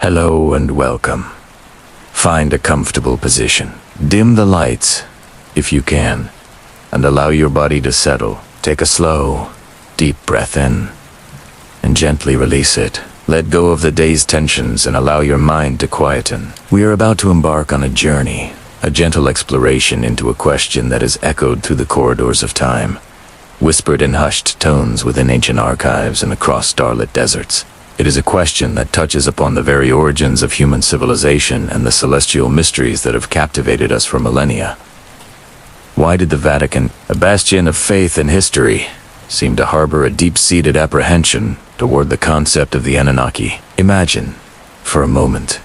Hello and welcome. Find a comfortable position. Dim the lights, if you can, and allow your body to settle. Take a slow, deep breath in, and gently release it. Let go of the day's tensions and allow your mind to quieten. We are about to embark on a journey, a gentle exploration into a question that has echoed through the corridors of time, whispered in hushed tones within ancient archives and across starlit deserts. It is a question that touches upon the very origins of human civilization and the celestial mysteries that have captivated us for millennia. Why did the Vatican, a bastion of faith and history, seem to harbor a deep-seated apprehension toward the concept of the Anunnaki? Imagine, for a moment,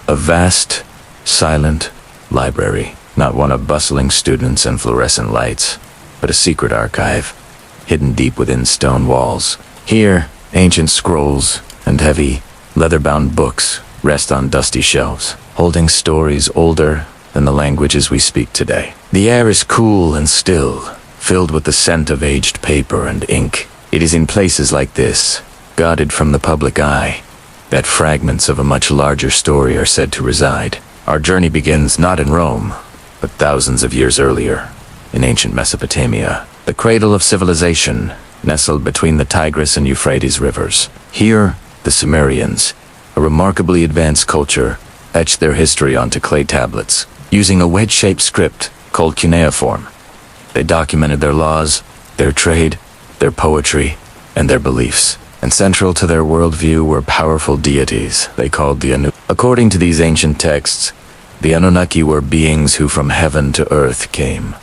a vast, silent library, not one of bustling students and fluorescent lights, but a secret archive, hidden deep within stone walls. Here, ancient scrolls and heavy, leather-bound books rest on dusty shelves, holding stories older than the languages we speak today. The air is cool and still, filled with the scent of aged paper and ink. It is in places like this, guarded from the public eye, that fragments of a much larger story are said to reside. Our journey begins not in Rome, but thousands of years earlier, in ancient Mesopotamia, the cradle of civilization, nestled between the Tigris and Euphrates rivers. Here, the Sumerians, a remarkably advanced culture, etched their history onto clay tablets, using a wedge-shaped script called cuneiform. They documented their laws, their trade, their poetry, and their beliefs. And central to their worldview were powerful deities they called the Anunnaki. According to these ancient texts, the Anunnaki were beings who from heaven to earth came.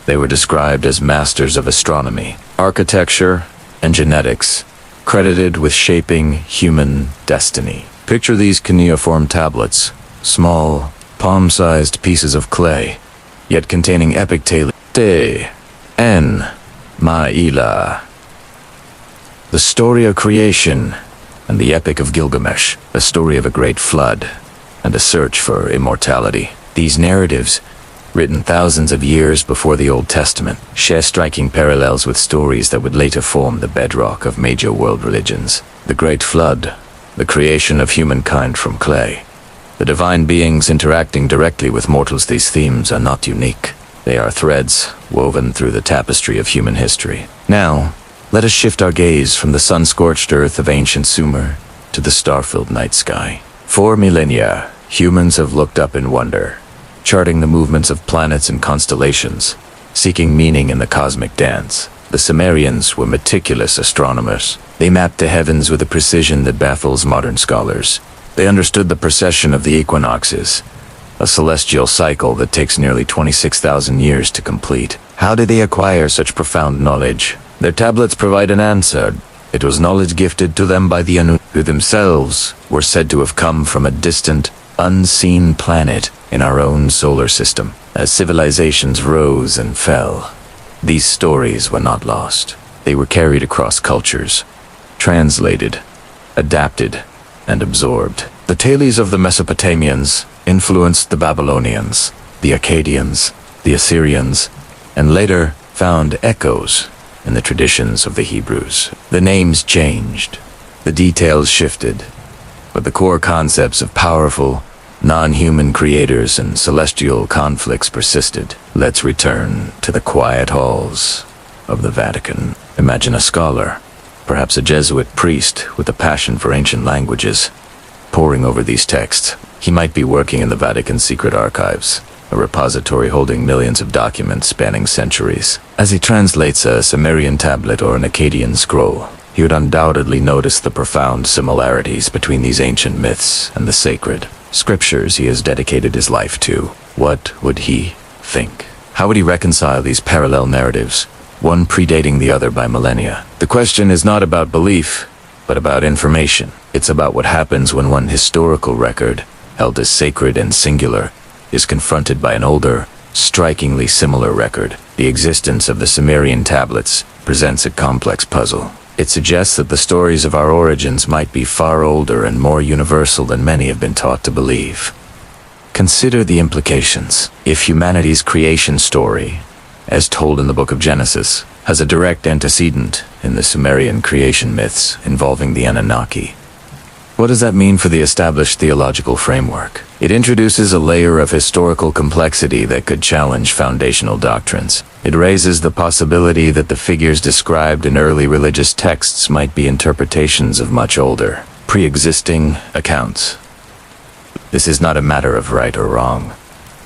They were described as masters of astronomy, architecture, and genetics, credited with shaping human destiny. Picture these cuneiform tablets, small, palm-sized pieces of clay, yet containing epic tales. Te, En, Ma'ila. The story of creation, and the epic of Gilgamesh, a story of a great flood, and a search for immortality. These narratives, written thousands of years before the Old Testament, share striking parallels with stories that would later form the bedrock of major world religions. The Great Flood, the creation of humankind from clay. The divine beings interacting directly with mortals. These themes are not unique. They are threads woven through the tapestry of human history. Now, let us shift our gaze from the sun-scorched earth of ancient Sumer to the star-filled night sky. For millennia, humans have looked up in wonder, charting the movements of planets and constellations, seeking meaning in the cosmic dance. The Sumerians were meticulous astronomers. They mapped the heavens with a precision that baffles modern scholars. They understood the precession of the equinoxes, a celestial cycle that takes nearly 26,000 years to complete. How did they acquire such profound knowledge? Their tablets provide an answer. It was knowledge gifted to them by the Anunnaki, who themselves were said to have come from a distant, unseen planet in our own solar system. As civilizations rose and fell, these stories were not lost. They were carried across cultures, translated, adapted, and absorbed. The tales of the Mesopotamians influenced the Babylonians, the Akkadians, the Assyrians, and later found echoes in the traditions of the Hebrews. The names changed, the details shifted, but the core concepts of powerful, non-human creators and celestial conflicts persisted. Let's return to the quiet halls of the Vatican. Imagine a scholar, perhaps a Jesuit priest with a passion for ancient languages, poring over these texts. He might be working in the Vatican's secret archives, a repository holding millions of documents spanning centuries. As he translates a Sumerian tablet or an Akkadian scroll, he would undoubtedly notice the profound similarities between these ancient myths and the sacred scriptures he has dedicated his life to. What would he think? How would he reconcile these parallel narratives, one predating the other by millennia? The question is not about belief, but about information. It's about what happens when one historical record, held as sacred and singular, is confronted by an older, strikingly similar record. The existence of the Sumerian tablets presents a complex puzzle. It suggests that the stories of our origins might be far older and more universal than many have been taught to believe. Consider the implications. If humanity's creation story, as told in the book of Genesis, has a direct antecedent in the Sumerian creation myths involving the Anunnaki, What does that mean for the established theological framework? It introduces a layer of historical complexity that could challenge foundational doctrines. It raises the possibility that the figures described in early religious texts might be interpretations of much older, pre-existing accounts. This is not a matter of right or wrong,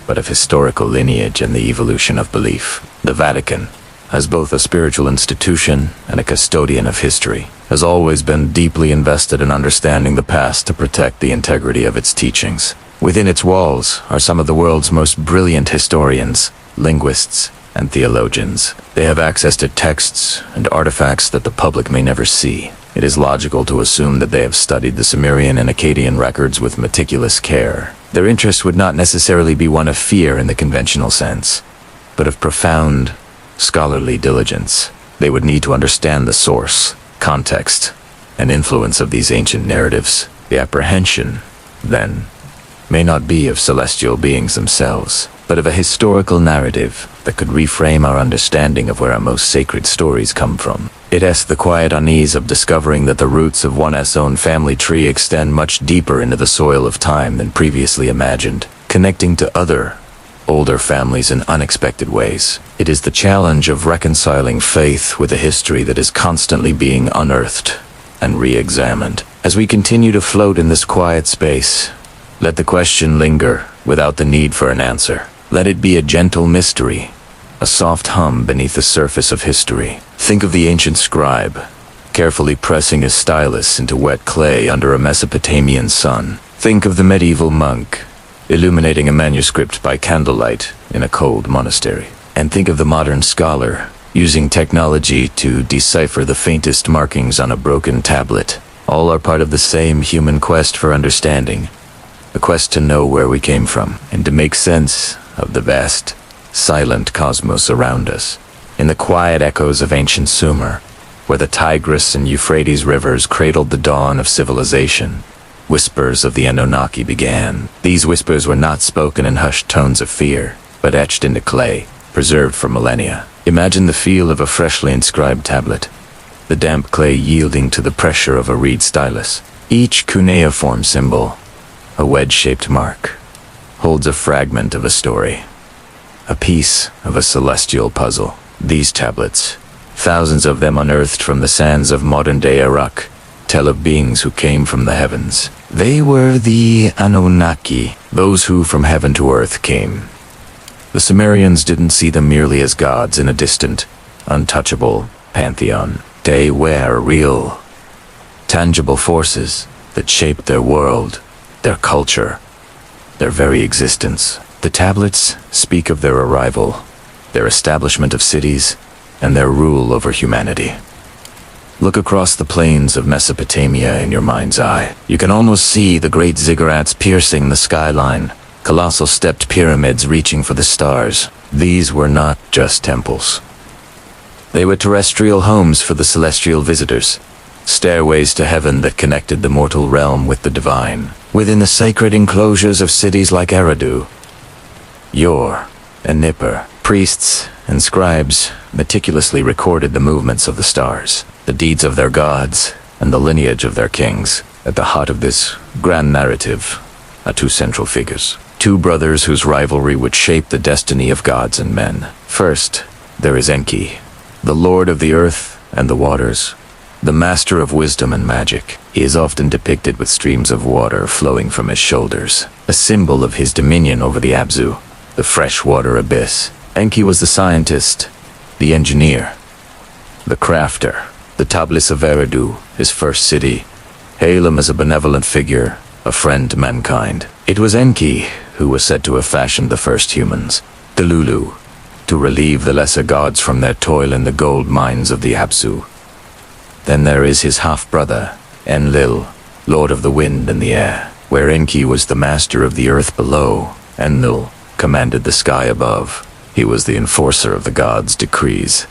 but of historical lineage and the evolution of belief. The Vatican, as both a spiritual institution and a custodian of history, has always been deeply invested in understanding the past to protect the integrity of its teachings. Within its walls are some of the world's most brilliant historians, linguists, and theologians. They have access to texts and artifacts that the public may never see. It is logical to assume that they have studied the Sumerian and Akkadian records with meticulous care. Their interest would not necessarily be one of fear in the conventional sense, but of profound, scholarly diligence. They would need to understand the source, context, and influence of these ancient narratives. The apprehension, then, may not be of celestial beings themselves, but of a historical narrative that could reframe our understanding of where our most sacred stories come from. It has the quiet unease of discovering that the roots of one's own family tree extend much deeper into the soil of time than previously imagined, connecting to other, older families in unexpected ways. It is the challenge of reconciling faith with a history that is constantly being unearthed and re-examined. As we continue to float in this quiet space, let the question linger without the need for an answer. Let it be a gentle mystery, a soft hum beneath the surface of history. Think of the ancient scribe, carefully pressing his stylus into wet clay under a Mesopotamian sun. Think of the medieval monk, illuminating a manuscript by candlelight in a cold monastery. And think of the modern scholar, using technology to decipher the faintest markings on a broken tablet. All are part of the same human quest for understanding, a quest to know where we came from, and to make sense of the vast, silent cosmos around us. In the quiet echoes of ancient Sumer, where the Tigris and Euphrates rivers cradled the dawn of civilization, whispers of the Anunnaki began. These whispers were not spoken in hushed tones of fear, but etched into clay, preserved for millennia. Imagine the feel of a freshly inscribed tablet, the damp clay yielding to the pressure of a reed stylus. Each cuneiform symbol, a wedge-shaped mark, holds a fragment of a story, a piece of a celestial puzzle. These tablets, thousands of them unearthed from the sands of modern-day Iraq, tell of beings who came from the heavens. They were the Anunnaki, those who from heaven to earth came. The Sumerians didn't see them merely as gods in a distant, untouchable pantheon. They were real, tangible forces that shaped their world, their culture, their very existence. The tablets speak of their arrival, their establishment of cities, and their rule over humanity. Look across the plains of Mesopotamia in your mind's eye. You can almost see the great ziggurats piercing the skyline, colossal stepped pyramids reaching for the stars. These were not just temples. They were terrestrial homes for the celestial visitors, stairways to heaven that connected the mortal realm with the divine. Within the sacred enclosures of cities like Eridu, Yor, and Nippur, priests and scribes meticulously recorded the movements of the stars, the deeds of their gods, and the lineage of their kings. At the heart of this grand narrative are two central figures, two brothers whose rivalry would shape the destiny of gods and men. First, there is Enki, the lord of the earth and the waters, the master of wisdom and magic. He is often depicted with streams of water flowing from his shoulders, a symbol of his dominion over the Abzu, the freshwater abyss. Enki was the scientist, the engineer, the crafter. The Tablis of Eridu, his first city, hail him as a benevolent figure, a friend to mankind. It was Enki who was said to have fashioned the first humans, the Lulu, to relieve the lesser gods from their toil in the gold mines of the Abzu. Then there is his half-brother, Enlil, lord of the wind and the air. Where Enki was the master of the earth below, Enlil commanded the sky above. He was the enforcer of the gods' decrees,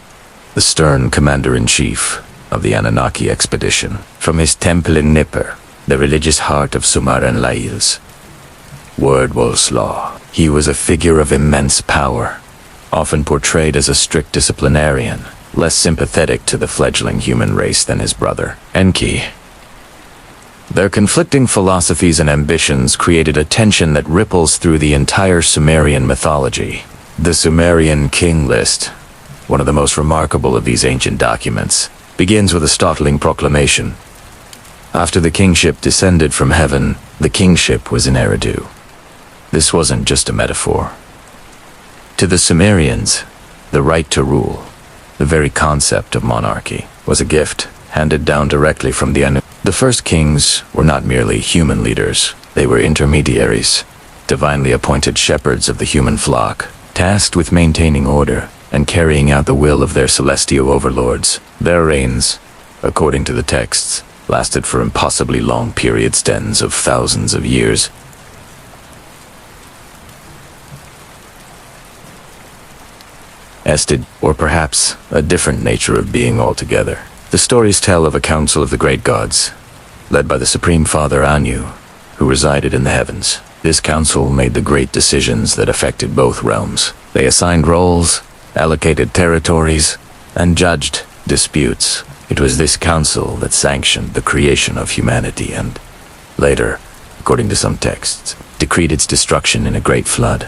the stern commander-in-chief of the Anunnaki expedition. From his temple in Nippur, the religious heart of Sumer and Enlil's Wordwall's law, he was a figure of immense power, often portrayed as a strict disciplinarian, less sympathetic to the fledgling human race than his brother. Enki, Their conflicting philosophies and ambitions created a tension that ripples through the entire Sumerian mythology. The Sumerian king list, one of the most remarkable of these ancient documents, begins with a startling proclamation. After the kingship descended from heaven, the kingship was in Eridu. This wasn't just a metaphor. To the Sumerians, the right to rule, the very concept of monarchy, was a gift handed down directly from the Anunnaki. The first kings were not merely human leaders, they were intermediaries, divinely appointed shepherds of the human flock, tasked with maintaining order and carrying out the will of their celestial overlords. Their reigns, according to the texts, lasted for impossibly long periods, tens of thousands of years. Ested, or perhaps a different nature of being altogether. The stories tell of a council of the great gods, led by the Supreme Father Anu, who resided in the heavens. This council made the great decisions that affected both realms. They assigned roles, allocated territories, and judged disputes. It was this council that sanctioned the creation of humanity and, later, according to some texts, decreed its destruction in a great flood.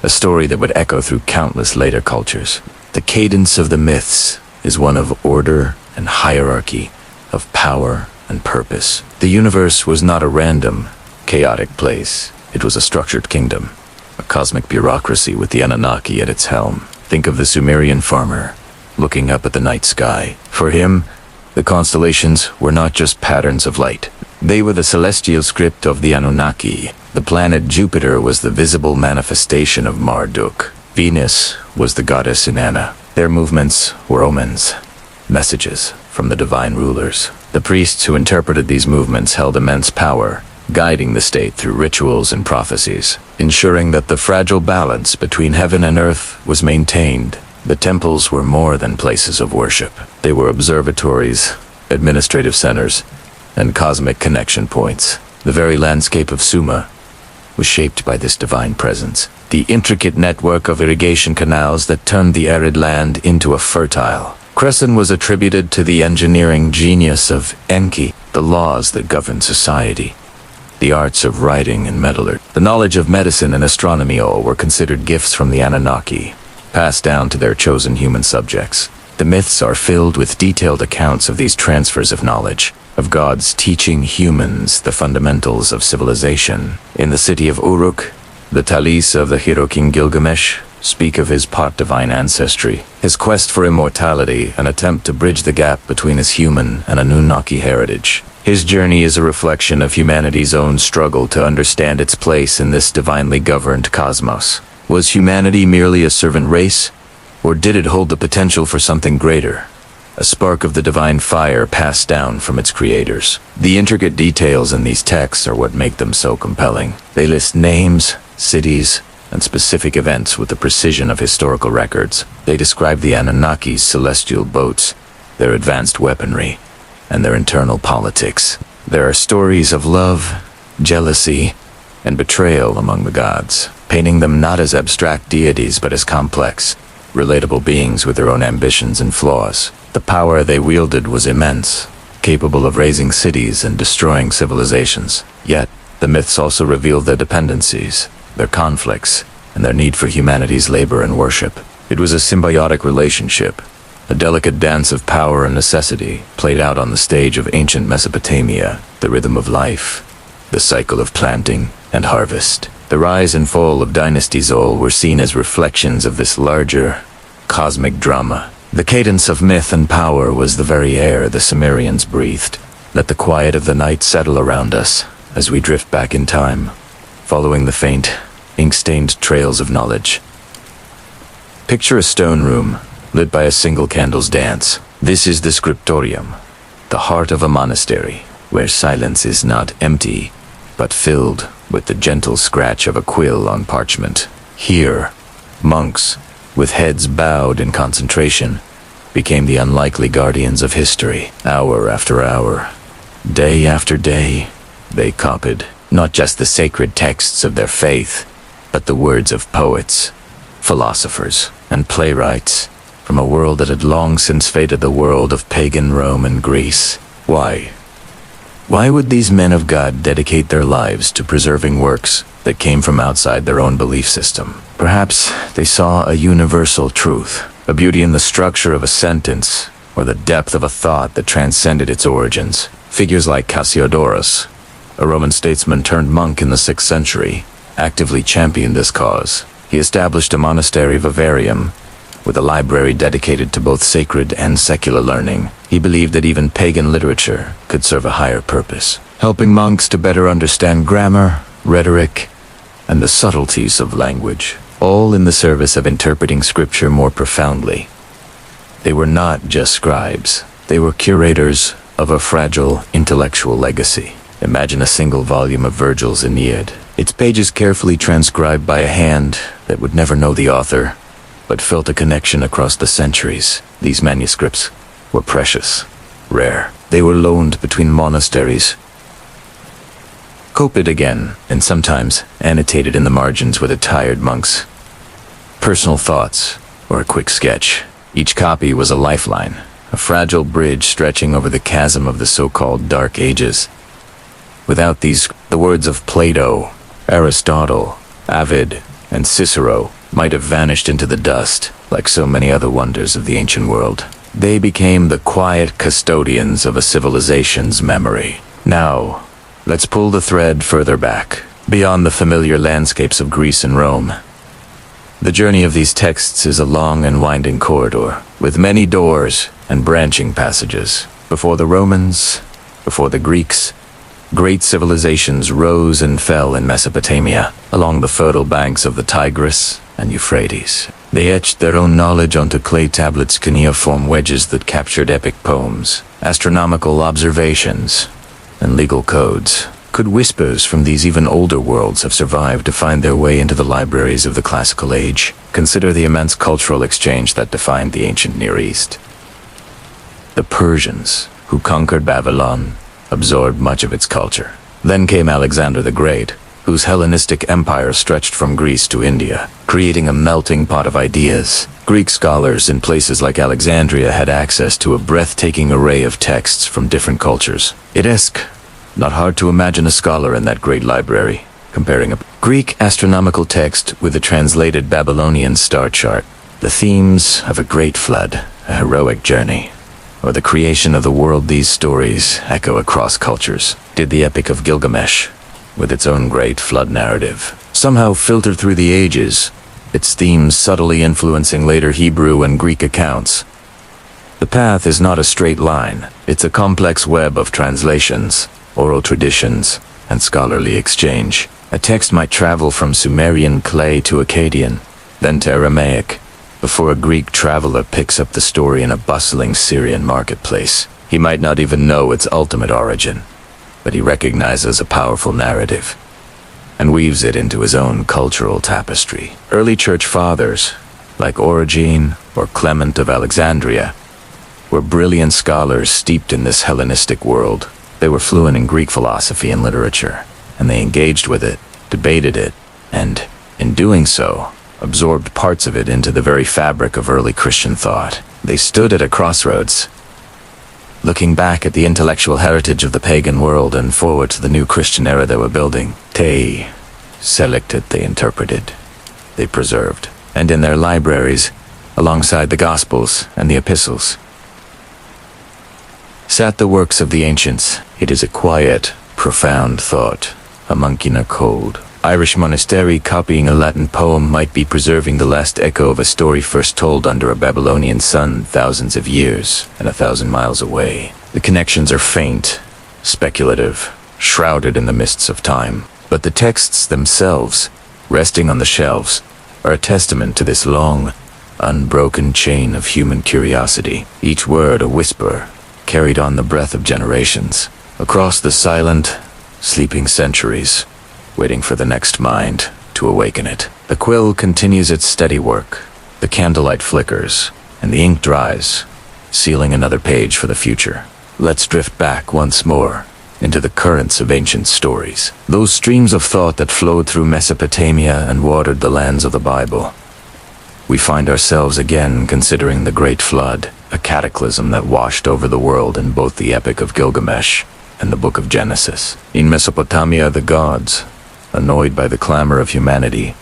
A story that would echo through countless later cultures. The cadence of the myths is one of order and hierarchy, of power and purpose. The universe was not a random, chaotic place. It was a structured kingdom, a cosmic bureaucracy with the Anunnaki at its helm. Think of the Sumerian farmer, looking up at the night sky. For him, the constellations were not just patterns of light. They were the celestial script of the Anunnaki. The planet Jupiter was the visible manifestation of Marduk. Venus was the goddess Inanna. Their movements were omens, messages from the divine rulers. The priests who interpreted these movements held immense power, guiding the state through rituals and prophecies, ensuring that the fragile balance between heaven and earth was maintained. The temples were more than places of worship. They were observatories, administrative centers, and cosmic connection points. The very landscape of Sumer was shaped by this divine presence. The intricate network of irrigation canals that turned the arid land into a fertile crescent was attributed to the engineering genius of Enki, the laws that govern society, the arts of writing and metallurgy, the knowledge of medicine and astronomy. All were considered gifts from the Anunnaki, passed down to their chosen human subjects. The myths are filled with detailed accounts of these transfers of knowledge, of gods teaching humans the fundamentals of civilization. In the city of Uruk, the Talis of the hero king Gilgamesh speak of his part-divine ancestry, his quest for immortality, an attempt to bridge the gap between his human and Anunnaki heritage. His journey is a reflection of humanity's own struggle to understand its place in this divinely governed cosmos. Was humanity merely a servant race, or did it hold the potential for something greater? A spark of the divine fire passed down from its creators. The intricate details in these texts are what make them so compelling. They list names, cities, and specific events with the precision of historical records. They describe the Anunnaki's celestial boats, their advanced weaponry, and their internal politics. There are stories of love, jealousy, and betrayal among the gods, painting them not as abstract deities but as complex, relatable beings with their own ambitions and flaws. The power they wielded was immense, capable of raising cities and destroying civilizations. Yet, the myths also revealed their dependencies, their conflicts, and their need for humanity's labor and worship. It was a symbiotic relationship, a delicate dance of power and necessity, played out on the stage of ancient Mesopotamia, the rhythm of life, the cycle of planting and harvest. The rise and fall of dynasties all were seen as reflections of this larger, cosmic drama. The cadence of myth and power was the very air the Sumerians breathed. Let the quiet of the night settle around us as we drift back in time, following the faint, ink-stained trails of knowledge. Picture a stone room, lit by a single candle's dance. This is the scriptorium, the heart of a monastery, where silence is not empty, but filled with the gentle scratch of a quill on parchment. Here, monks, with heads bowed in concentration, became the unlikely guardians of history. Hour after hour, day after day, they copied not just the sacred texts of their faith, but the words of poets, philosophers, and playwrights from a world that had long since faded, the world of pagan Rome and Greece. Why? Why would these men of God dedicate their lives to preserving works that came from outside their own belief system? Perhaps they saw a universal truth, a beauty in the structure of a sentence, or the depth of a thought that transcended its origins. Figures like Cassiodorus, a Roman statesman turned monk in the 6th century, actively championed this cause. He established a monastery vivarium, with a library dedicated to both sacred and secular learning. He believed that even pagan literature could serve a higher purpose, helping monks to better understand grammar, rhetoric, and the subtleties of language, all in the service of interpreting scripture more profoundly. They were not just scribes. They were curators of a fragile intellectual legacy. Imagine a single volume of Virgil's Aeneid, its pages carefully transcribed by a hand that would never know the author, but felt a connection across the centuries. These manuscripts were precious, rare. They were loaned between monasteries, copied again, and sometimes annotated in the margins with a tired monk's personal thoughts or a quick sketch. Each copy was a lifeline, a fragile bridge stretching over the chasm of the so-called Dark Ages. Without these, the words of Plato, Aristotle, Ovid, and Cicero might have vanished into the dust, like so many other wonders of the ancient world. They became the quiet custodians of a civilization's memory. Now, let's pull the thread further back, beyond the familiar landscapes of Greece and Rome. The journey of these texts is a long and winding corridor, with many doors and branching passages. Before the Romans, before the Greeks, great civilizations rose and fell in Mesopotamia, along the fertile banks of the Tigris and Euphrates. They etched their own knowledge onto clay tablets, cuneiform wedges that captured epic poems, astronomical observations, and legal codes. Could whispers from these even older worlds have survived to find their way into the libraries of the classical age? Consider the immense cultural exchange that defined the ancient Near East. The Persians, who conquered Babylon, absorbed much of its culture. Then came Alexander the Great, whose Hellenistic empire stretched from Greece to India, creating a melting pot of ideas. Greek scholars in places like Alexandria had access to a breathtaking array of texts from different cultures. It's not hard to imagine a scholar in that great library, comparing a Greek astronomical text with a translated Babylonian star chart, the themes of a great flood, a heroic journey, or the creation of the world. These stories echo across cultures. Did the Epic of Gilgamesh, with its own great flood narrative, somehow filter through the ages, its themes subtly influencing later Hebrew and Greek accounts? The path is not a straight line. It's a complex web of translations, oral traditions, and scholarly exchange. A text might travel from Sumerian clay to Akkadian, then to Aramaic, before a Greek traveler picks up the story in a bustling Syrian marketplace. He might not even know its ultimate origin, but he recognizes a powerful narrative and weaves it into his own cultural tapestry. Early church fathers, like Origen or Clement of Alexandria, were brilliant scholars steeped in this Hellenistic world. They were fluent in Greek philosophy and literature, and they engaged with it, debated it, and, in doing so, absorbed parts of it into the very fabric of early Christian thought. They stood at a crossroads, looking back at the intellectual heritage of the pagan world and forward to the new Christian era they were building. They selected, they interpreted, they preserved, and in their libraries, alongside the Gospels and the Epistles, sat the works of the ancients. It is a quiet, profound thought. A monk in a cold Irish monastery copying a Latin poem might be preserving the last echo of a story first told under a Babylonian sun thousands of years and 1,000 miles away. The connections are faint, speculative, shrouded in the mists of time. But the texts themselves, resting on the shelves, are a testament to this long, unbroken chain of human curiosity. Each word a whisper, carried on the breath of generations, across the silent, sleeping centuries, waiting for the next mind to awaken it. The quill continues its steady work, the candlelight flickers, and the ink dries, sealing another page for the future. Let's drift back once more into the currents of ancient stories, those streams of thought that flowed through Mesopotamia and watered the lands of the Bible. We find ourselves again considering the Great Flood, a cataclysm that washed over the world in both the Epic of Gilgamesh and the book of Genesis. In Mesopotamia, the gods, annoyed by the clamor of humanity,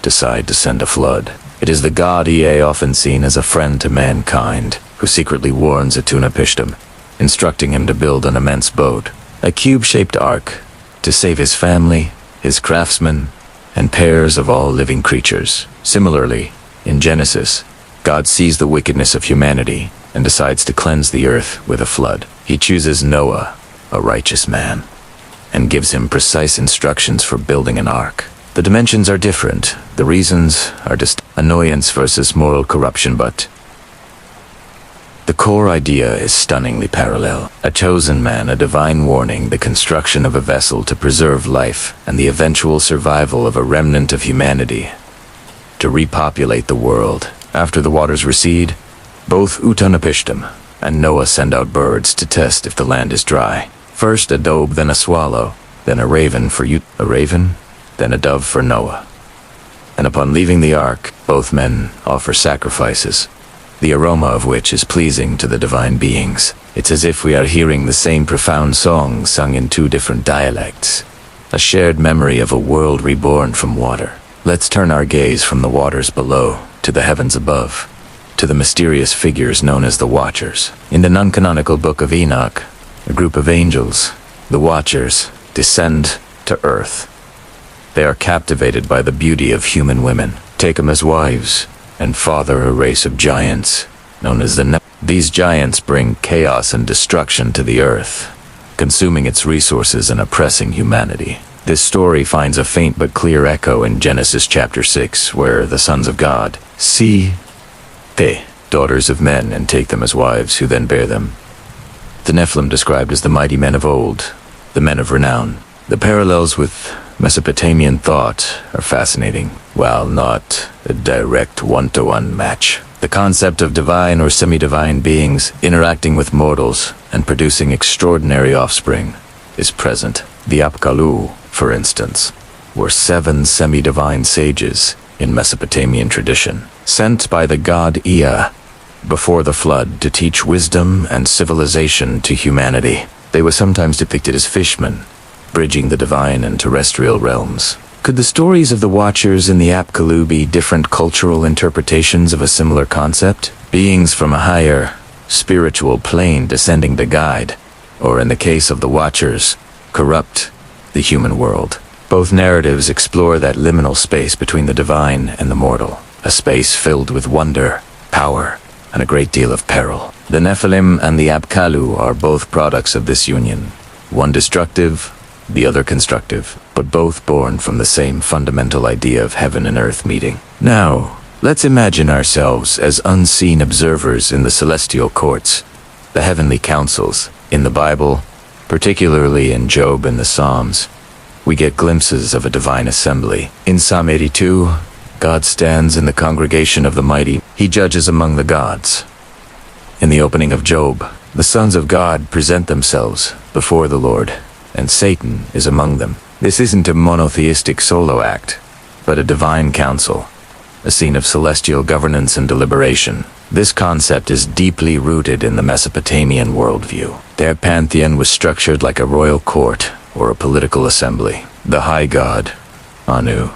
decide to send a flood. It is the god Ea, often seen as a friend to mankind, who secretly warns Utnapishtim, instructing him to build an immense boat, a cube-shaped ark, to save his family, his craftsmen, and pairs of all living creatures. Similarly, in Genesis, God sees the wickedness of humanity and decides to cleanse the earth with a flood. He chooses Noah, a righteous man, and gives him precise instructions for building an ark. The dimensions are different. The reasons are just annoyance versus moral corruption, but the core idea is stunningly parallel. A chosen man, a divine warning, the construction of a vessel to preserve life, and the eventual survival of a remnant of humanity to repopulate the world. After the waters recede, both Utnapishtim and Noah send out birds to test if the land is dry. First a dove, then a swallow, then a raven for a raven, then a dove for Noah. And upon leaving the ark, both men offer sacrifices, the aroma of which is pleasing to the divine beings. It's as if we are hearing the same profound song sung in two different dialects, a shared memory of a world reborn from water. Let's turn our gaze from the waters below to the heavens above, to the mysterious figures known as the Watchers. In the non-canonical book of Enoch, a group of angels, the Watchers, descend to earth. They are captivated by the beauty of human women, take them as wives, and father a race of giants, known as the Nephilim. These giants bring chaos and destruction to the earth, consuming its resources and oppressing humanity. This story finds a faint but clear echo in Genesis chapter 6, where the sons of God see the daughters of men and take them as wives, who then bear them. The Nephilim described as the mighty men of old, the men of renown. The parallels with Mesopotamian thought are fascinating, while not a direct one-to-one match. The concept of divine or semi-divine beings interacting with mortals and producing extraordinary offspring is present. The Apkallu, for instance, were 7 semi-divine sages in Mesopotamian tradition, sent by the god Ea before the flood to teach wisdom and civilization to humanity. They were sometimes depicted as fishmen, bridging the divine and terrestrial realms. Could the stories of the Watchers in the Apkallu be different cultural interpretations of a similar concept? Beings from a higher, spiritual plane descending to guide, or in the case of the Watchers, corrupt the human world. Both narratives explore that liminal space between the divine and the mortal, a space filled with wonder, power, and a great deal of peril. The Nephilim and the Apkallu are both products of this union, one destructive, the other constructive, but both born from the same fundamental idea of heaven and earth meeting. Now, let's imagine ourselves as unseen observers in the celestial courts, the heavenly councils. In the Bible, particularly in Job and the Psalms, we get glimpses of a divine assembly. In Psalm 82, God stands in the congregation of the mighty. He judges among the gods. In the opening of Job, the sons of God present themselves before the Lord, and Satan is among them. This isn't a monotheistic solo act, but a divine council, a scene of celestial governance and deliberation. This concept is deeply rooted in the Mesopotamian worldview. Their pantheon was structured like a royal court or a political assembly. The high god, Anu,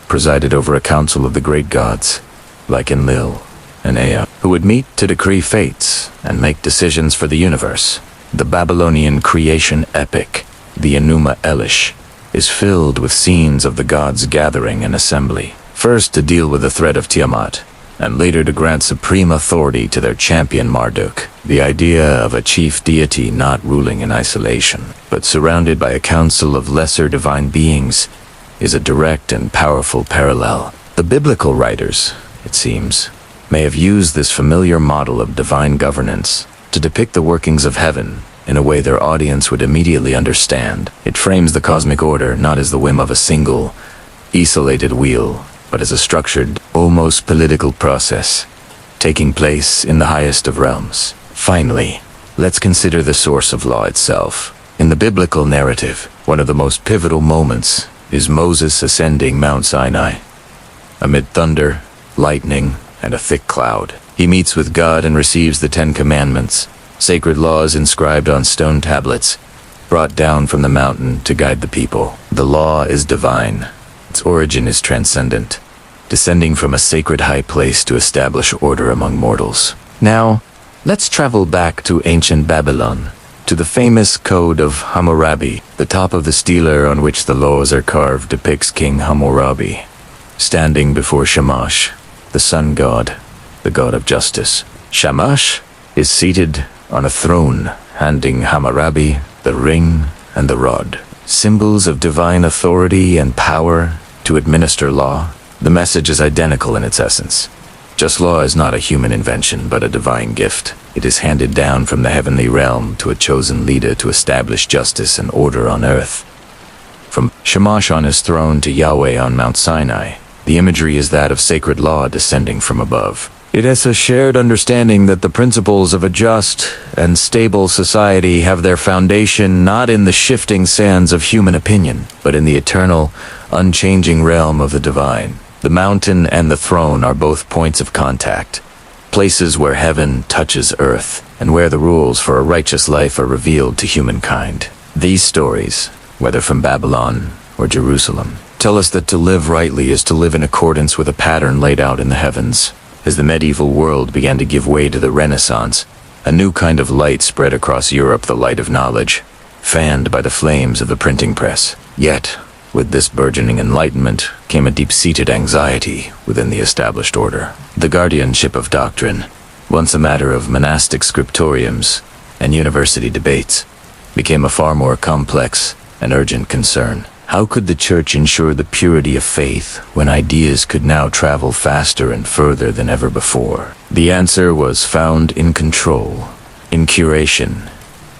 presided over a council of the great gods, like Enlil and Ea, who would meet to decree fates and make decisions for the universe. The Babylonian creation epic, the Enuma Elish, is filled with scenes of the gods gathering an assembly, first to deal with the threat of Tiamat, and later to grant supreme authority to their champion Marduk. The idea of a chief deity not ruling in isolation, but surrounded by a council of lesser divine beings, is a direct and powerful parallel. The biblical writers, it seems, may have used this familiar model of divine governance to depict the workings of heaven in a way their audience would immediately understand. It frames the cosmic order not as the whim of a single, isolated wheel, but as a structured, almost political process, taking place in the highest of realms. Finally, let's consider the source of law itself. In the biblical narrative, one of the most pivotal moments is Moses ascending Mount Sinai. Amid thunder, lightning, and a thick cloud, he meets with God and receives the 10 Commandments, sacred laws inscribed on stone tablets, brought down from the mountain to guide the people. The law is divine. Its origin is transcendent, descending from a sacred high place to establish order among mortals. Now, let's travel back to ancient Babylon, to the famous Code of Hammurabi. The top of the stela on which the laws are carved depicts King Hammurabi, standing before Shamash, the sun god, the god of justice. Shamash is seated on a throne, handing Hammurabi the ring and the rod, symbols of divine authority and power to administer law. The message is identical in its essence. Just law is not a human invention, but a divine gift. It is handed down from the heavenly realm to a chosen leader to establish justice and order on earth. From Shamash on his throne to Yahweh on Mount Sinai, the imagery is that of sacred law descending from above. It is a shared understanding that the principles of a just and stable society have their foundation not in the shifting sands of human opinion, but in the eternal, unchanging realm of the divine. The mountain and the throne are both points of contact, places where heaven touches earth, and where the rules for a righteous life are revealed to humankind. These stories, whether from Babylon or Jerusalem, tell us that to live rightly is to live in accordance with a pattern laid out in the heavens. As the medieval world began to give way to the Renaissance, a new kind of light spread across Europe, the light of knowledge, fanned by the flames of the printing press. Yet, with this burgeoning enlightenment came a deep-seated anxiety within the established order. The guardianship of doctrine, once a matter of monastic scriptoriums and university debates, became a far more complex and urgent concern. How could the Church ensure the purity of faith when ideas could now travel faster and further than ever before? The answer was found in control, in curation,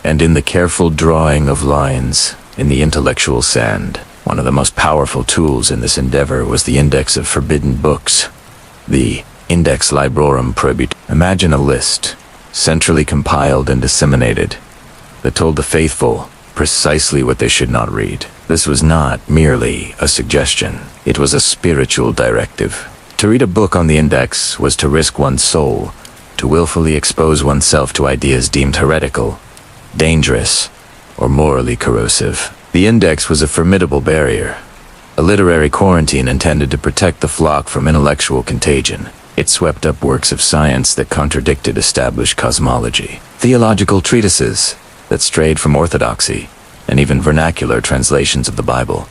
and in the careful drawing of lines in the intellectual sand. One of the most powerful tools in this endeavor was the Index of Forbidden Books, the Index Librorum Prohibitorum. Imagine a list, centrally compiled and disseminated, that told the faithful precisely what they should not read. This was not merely a suggestion, it was a spiritual directive. To read a book on the Index was to risk one's soul, to willfully expose oneself to ideas deemed heretical, dangerous, or morally corrosive. The Index was a formidable barrier, a literary quarantine intended to protect the flock from intellectual contagion. It swept up works of science that contradicted established cosmology, theological treatises that strayed from orthodoxy, and even vernacular translations of the Bible,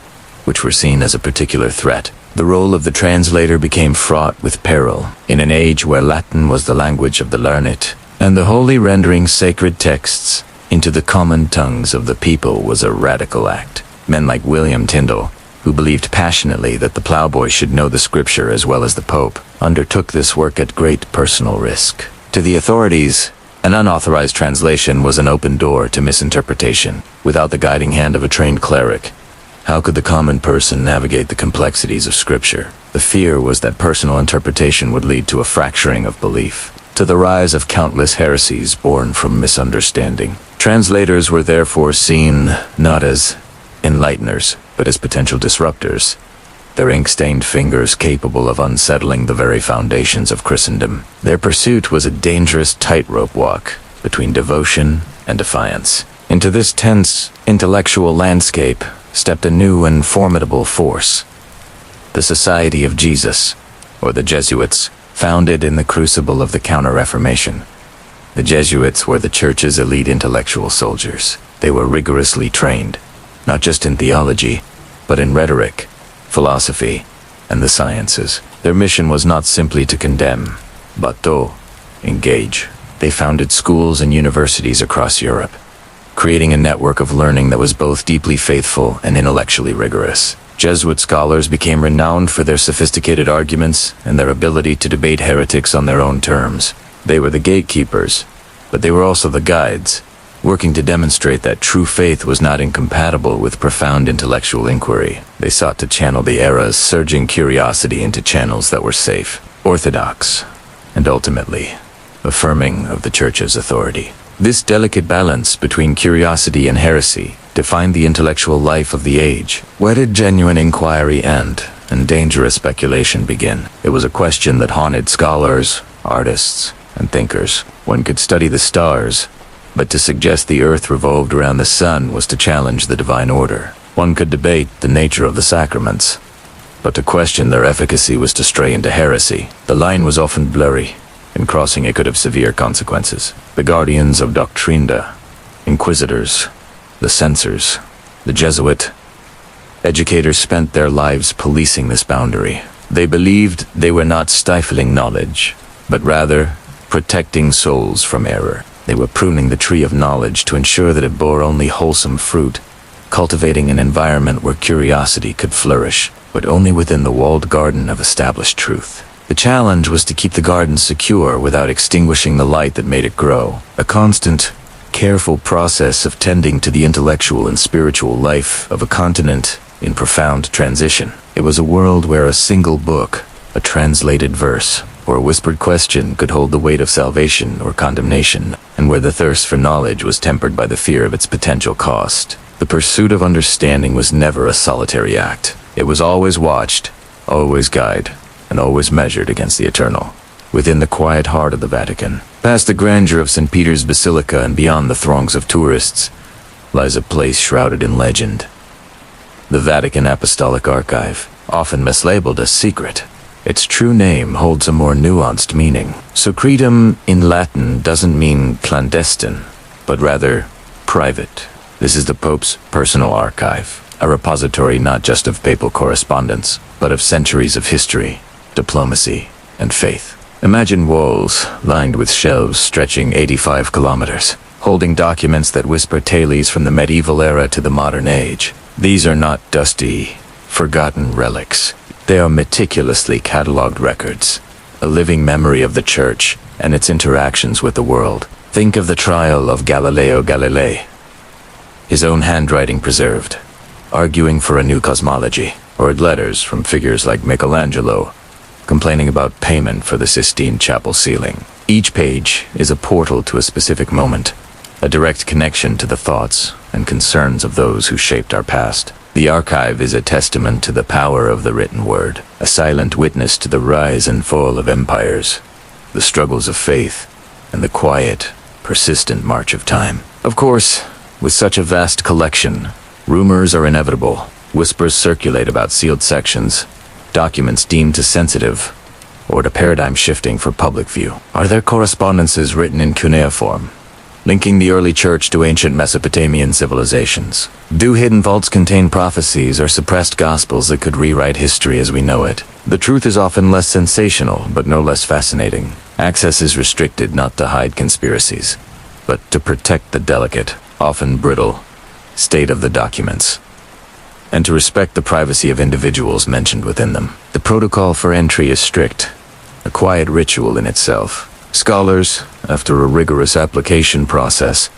which were seen as a particular threat. The role of the translator became fraught with peril. In an age where Latin was the language of the learned, and the holy rendering sacred texts into the common tongues of the people was a radical act. Men like William Tyndale, who believed passionately that the plowboy should know the scripture as well as the Pope, undertook this work at great personal risk. To the authorities, an unauthorized translation was an open door to misinterpretation. Without the guiding hand of a trained cleric, how could the common person navigate the complexities of scripture? The fear was that personal interpretation would lead to a fracturing of belief, to the rise of countless heresies born from misunderstanding. Translators were therefore seen not as enlighteners, but as potential disruptors, their ink-stained fingers capable of unsettling the very foundations of Christendom. Their pursuit was a dangerous tightrope walk between devotion and defiance. Into this tense, intellectual landscape stepped a new and formidable force, the Society of Jesus, or the Jesuits, founded in the crucible of the Counter-Reformation. The Jesuits were the Church's elite intellectual soldiers. They were rigorously trained, not just in theology, but in rhetoric, philosophy, and the sciences. Their mission was not simply to condemn, but to engage. They founded schools and universities across Europe, creating a network of learning that was both deeply faithful and intellectually rigorous. Jesuit scholars became renowned for their sophisticated arguments and their ability to debate heretics on their own terms. They were the gatekeepers, but they were also the guides, working to demonstrate that true faith was not incompatible with profound intellectual inquiry. They sought to channel the era's surging curiosity into channels that were safe, orthodox, and ultimately affirming of the Church's authority. This delicate balance between curiosity and heresy defined the intellectual life of the age. Where did genuine inquiry end and dangerous speculation begin? It was a question that haunted scholars, artists, and thinkers. One could study the stars, But to suggest the earth revolved around the sun was to challenge the divine order. One could debate the nature of the sacraments, but to question their efficacy was to stray into heresy. The line was often blurry, and crossing it could have severe consequences. The guardians of Doctrinda, inquisitors, the censors, the Jesuit educators spent their lives policing this boundary. They believed they were not stifling knowledge, but rather protecting souls from error. They were pruning the tree of knowledge to ensure that it bore only wholesome fruit, cultivating an environment where curiosity could flourish, but only within the walled garden of established truth. The challenge was to keep the garden secure without extinguishing the light that made it grow. A constant, careful process of tending to the intellectual and spiritual life of a continent in profound transition. It was a world where a single book, a translated verse, or a whispered question could hold the weight of salvation or condemnation, and where the thirst for knowledge was tempered by the fear of its potential cost. The pursuit of understanding was never a solitary act. It was always watched, always guided, and always measured against the eternal. Within the quiet heart of the Vatican, past the grandeur of St. Peter's Basilica and beyond the throngs of tourists, lies a place shrouded in legend. The Vatican Apostolic Archive, often mislabeled as secret. Its true name holds a more nuanced meaning. Secretum in Latin doesn't mean clandestine, but rather private. This is the Pope's personal archive, a repository not just of papal correspondence, but of centuries of history, diplomacy, and faith. Imagine walls lined with shelves stretching 85 kilometers, holding documents that whisper tales from the medieval era to the modern age. These are not dusty, forgotten relics. They are meticulously catalogued records, a living memory of the Church and its interactions with the world. Think of the trial of Galileo Galilei, his own handwriting preserved, arguing for a new cosmology, or letters from figures like Michelangelo, complaining about payment for the Sistine Chapel ceiling. Each page is a portal to a specific moment, a direct connection to the thoughts and concerns of those who shaped our past. The archive is a testament to the power of the written word, a silent witness to the rise and fall of empires, the struggles of faith, and the quiet, persistent march of time. Of course, with such a vast collection, rumors are inevitable. Whispers circulate about sealed sections, documents deemed too sensitive, or to paradigm shifting for public view. Are there correspondences written in cuneiform, linking the early church to ancient Mesopotamian civilizations? Do hidden vaults contain prophecies or suppressed gospels that could rewrite history as we know it? The truth is often less sensational, but no less fascinating. Access is restricted not to hide conspiracies, but to protect the delicate, often brittle, state of the documents, and to respect the privacy of individuals mentioned within them. The protocol for entry is strict, a quiet ritual in itself. Scholars, after a rigorous application process,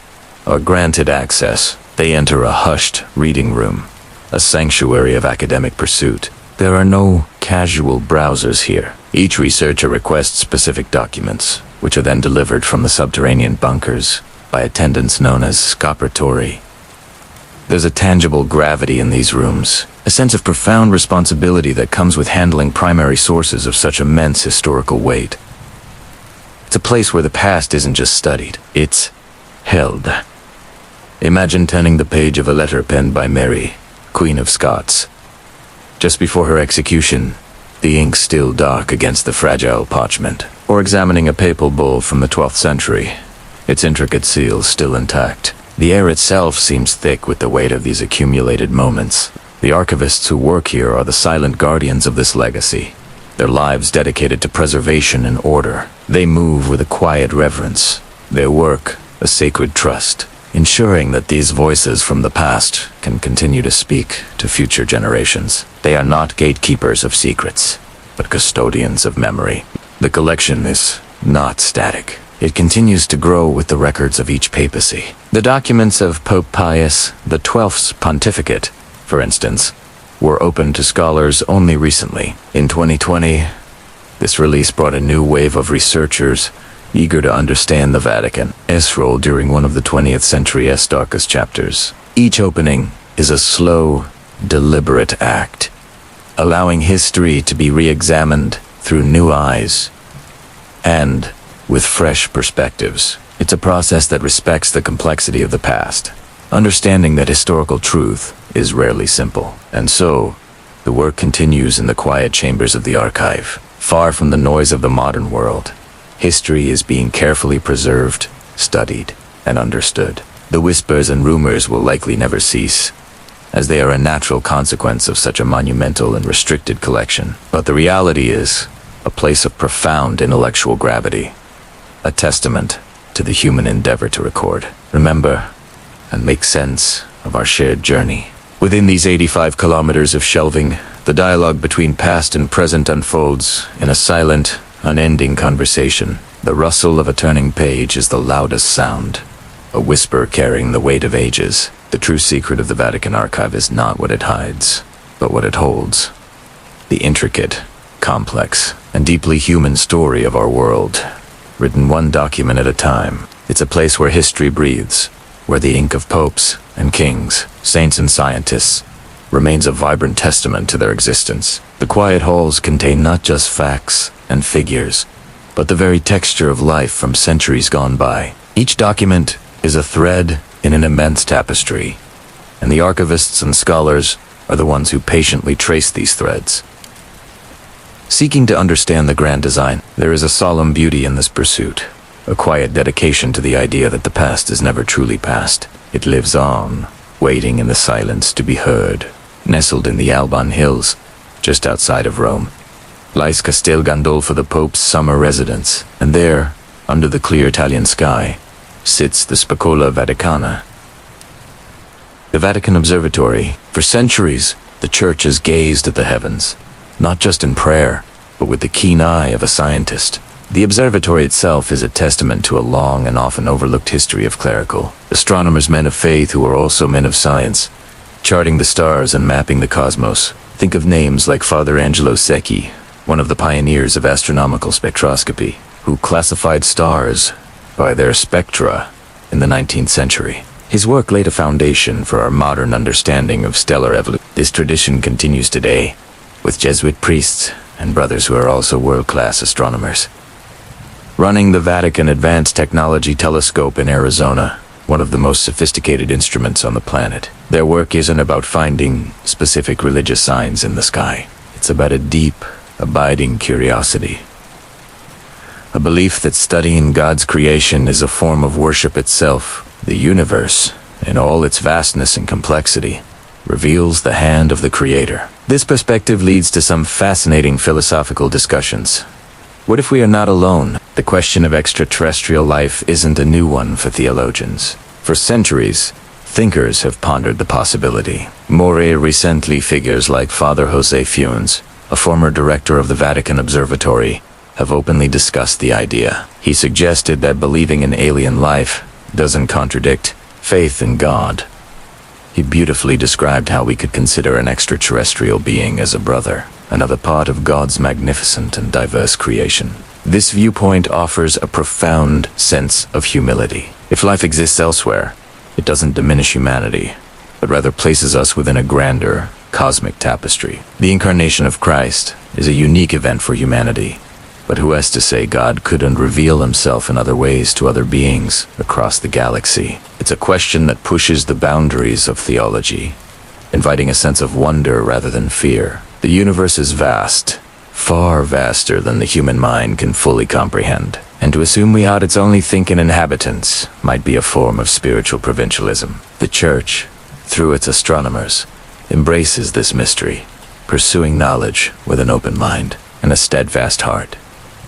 are granted access. They enter a hushed reading room, a sanctuary of academic pursuit. There are no casual browsers here. Each researcher requests specific documents, which are then delivered from the subterranean bunkers by attendants known as scriptoria. There's a tangible gravity in these rooms, a sense of profound responsibility that comes with handling primary sources of such immense historical weight. It's a place where the past isn't just studied, it's held. Imagine turning the page of a letter penned by Mary, Queen of Scots. Just before her execution, the ink still dark against the fragile parchment. Or examining a papal bull from the 12th century, its intricate seals still intact. The air itself seems thick with the weight of these accumulated moments. The archivists who work here are the silent guardians of this legacy, their lives dedicated to preservation and order. They move with a quiet reverence, their work a sacred trust, ensuring that these voices from the past can continue to speak to future generations. They are not gatekeepers of secrets, but custodians of memory. The collection is not static. It continues to grow with the records of each papacy. The documents of Pope Pius XII's pontificate, for instance, were open to scholars only recently. In 2020, this release brought a new wave of researchers eager to understand the Vatican's role during one of the 20th century's darkest chapters. Each opening is a slow, deliberate act, allowing history to be re-examined through new eyes and with fresh perspectives. It's It's a process that respects the complexity of the past, understanding that historical truth is rarely simple. And so, the work continues in the quiet chambers of the archive. Far from the noise of the modern world, history is being carefully preserved, studied, and understood. The whispers and rumors will likely never cease, as they are a natural consequence of such a monumental and restricted collection. But the reality is a place of profound intellectual gravity, a testament to the human endeavor to record, remember, and make sense of our shared journey. Within these 85 kilometers of shelving, the dialogue between past and present unfolds in a silent, unending conversation. The rustle of a turning page is the loudest sound, a whisper carrying the weight of ages. The true secret of the Vatican archive is not what it hides, but what it holds. The intricate, complex, and deeply human story of our world, written one document at a time. It's a place where history breathes, where the ink of popes and kings, saints and scientists, remains a vibrant testament to their existence. The quiet halls contain not just facts and figures, but the very texture of life from centuries gone by. Each document is a thread in an immense tapestry, and the archivists and scholars are the ones who patiently trace these threads. Seeking to understand the grand design, there is a solemn beauty in this pursuit, a quiet dedication to the idea that the past is never truly past. It lives on, waiting in the silence to be heard. Nestled in the Alban Hills, just outside of Rome, lies Castel Gandolfo, the Pope's summer residence, and there, under the clear Italian sky, sits the Spicola Vaticana. The Vatican Observatory. For centuries, the Church has gazed at the heavens, not just in prayer, but with the keen eye of a scientist. The observatory itself is a testament to a long and often overlooked history of clerical astronomers, men of faith who are also men of science, charting the stars and mapping the cosmos. Think of names like Father Angelo Secchi, one of the pioneers of astronomical spectroscopy, who classified stars by their spectra in the 19th century. His work laid a foundation for our modern understanding of stellar evolution. This tradition continues today, with Jesuit priests and brothers who are also world-class astronomers. Running the Vatican Advanced Technology Telescope in Arizona, one of the most sophisticated instruments on the planet. Their work isn't about finding specific religious signs in the sky. It's about a deep, abiding curiosity. A belief that studying God's creation is a form of worship itself. The universe, in all its vastness and complexity, reveals the hand of the Creator. This perspective leads to some fascinating philosophical discussions. What if we are not alone? The question of extraterrestrial life isn't a new one for theologians. For centuries, thinkers have pondered the possibility. More recently, figures like Father Jose Funes, a former director of the Vatican Observatory, have openly discussed the idea. He suggested that believing in alien life doesn't contradict faith in God. He beautifully described how we could consider an extraterrestrial being as a brother, another part of God's magnificent and diverse creation. This viewpoint offers a profound sense of humility. If life exists elsewhere, it doesn't diminish humanity, but rather places us within a grander, cosmic tapestry. The incarnation of Christ is a unique event for humanity, but who has to say God couldn't reveal himself in other ways to other beings across the galaxy? It's a question that pushes the boundaries of theology, inviting a sense of wonder rather than fear. The universe is vast, far vaster than the human mind can fully comprehend, and to assume we ought its only thinking inhabitants might be a form of spiritual provincialism. The Church, through its astronomers, embraces this mystery, pursuing knowledge with an open mind and a steadfast heart,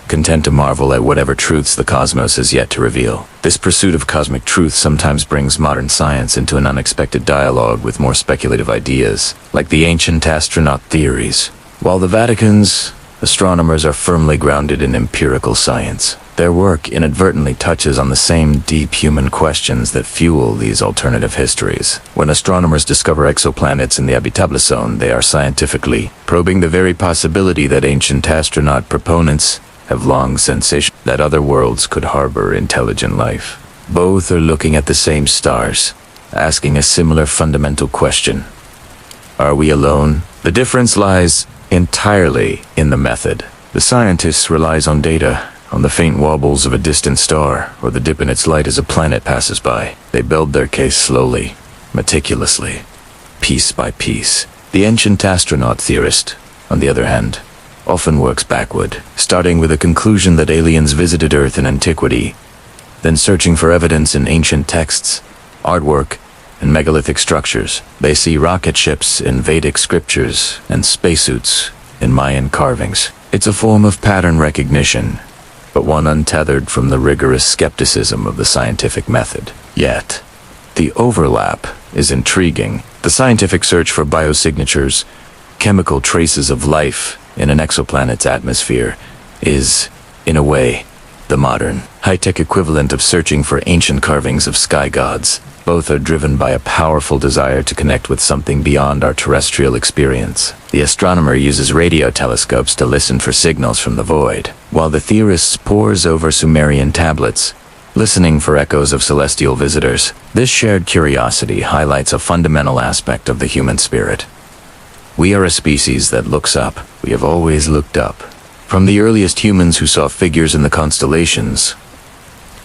content to marvel at whatever truths the cosmos has yet to reveal. This pursuit of cosmic truth sometimes brings modern science into an unexpected dialogue with more speculative ideas, like the ancient astronaut theories. While the Vatican's astronomers are firmly grounded in empirical science, their work inadvertently touches on the same deep human questions that fuel these alternative histories. When astronomers discover exoplanets in the habitable zone, they are scientifically probing the very possibility that ancient astronaut proponents have long sensation that other worlds could harbor intelligent life. Both are looking at the same stars, asking a similar fundamental question. Are we alone? The difference lies entirely in the method. The scientist relies on data, on the faint wobbles of a distant star or the dip in its light as a planet passes by. They build their case slowly, meticulously, piece by piece. The ancient astronaut theorist, on the other hand, often works backward, starting with a conclusion that aliens visited Earth in antiquity, then searching for evidence in ancient texts, artwork, and megalithic structures. They see rocket ships in Vedic scriptures and spacesuits in Mayan carvings. It's a form of pattern recognition, but one untethered from the rigorous skepticism of the scientific method. Yet, the overlap is intriguing. The scientific search for biosignatures, chemical traces of life in an exoplanet's atmosphere, is, in a way, the modern, high-tech equivalent of searching for ancient carvings of sky gods. Both are driven by a powerful desire to connect with something beyond our terrestrial experience. The astronomer uses radio telescopes to listen for signals from the void, while the theorist pores over Sumerian tablets, listening for echoes of celestial visitors. This shared curiosity highlights a fundamental aspect of the human spirit. We are a species that looks up. We have always looked up. From the earliest humans who saw figures in the constellations,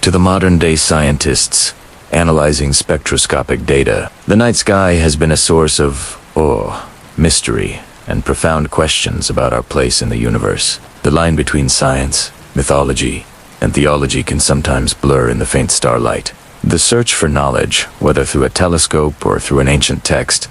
to the modern-day scientists analyzing spectroscopic data, the night sky has been a source of awe, mystery, and profound questions about our place in the universe. The line between science, mythology, and theology can sometimes blur in the faint starlight. The search for knowledge, whether through a telescope or through an ancient text,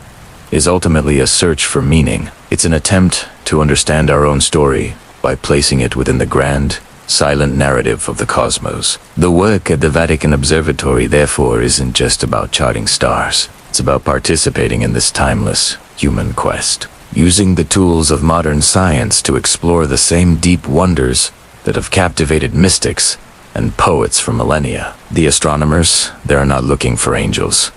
is ultimately a search for meaning. It's an attempt to understand our own story by placing it within the grand, silent narrative of the cosmos. The work at the Vatican Observatory, therefore, isn't just about charting stars. It's about participating in this timeless human quest, using the tools of modern science to explore the same deep wonders that have captivated mystics and poets for millennia. The astronomers, they are not looking for angels,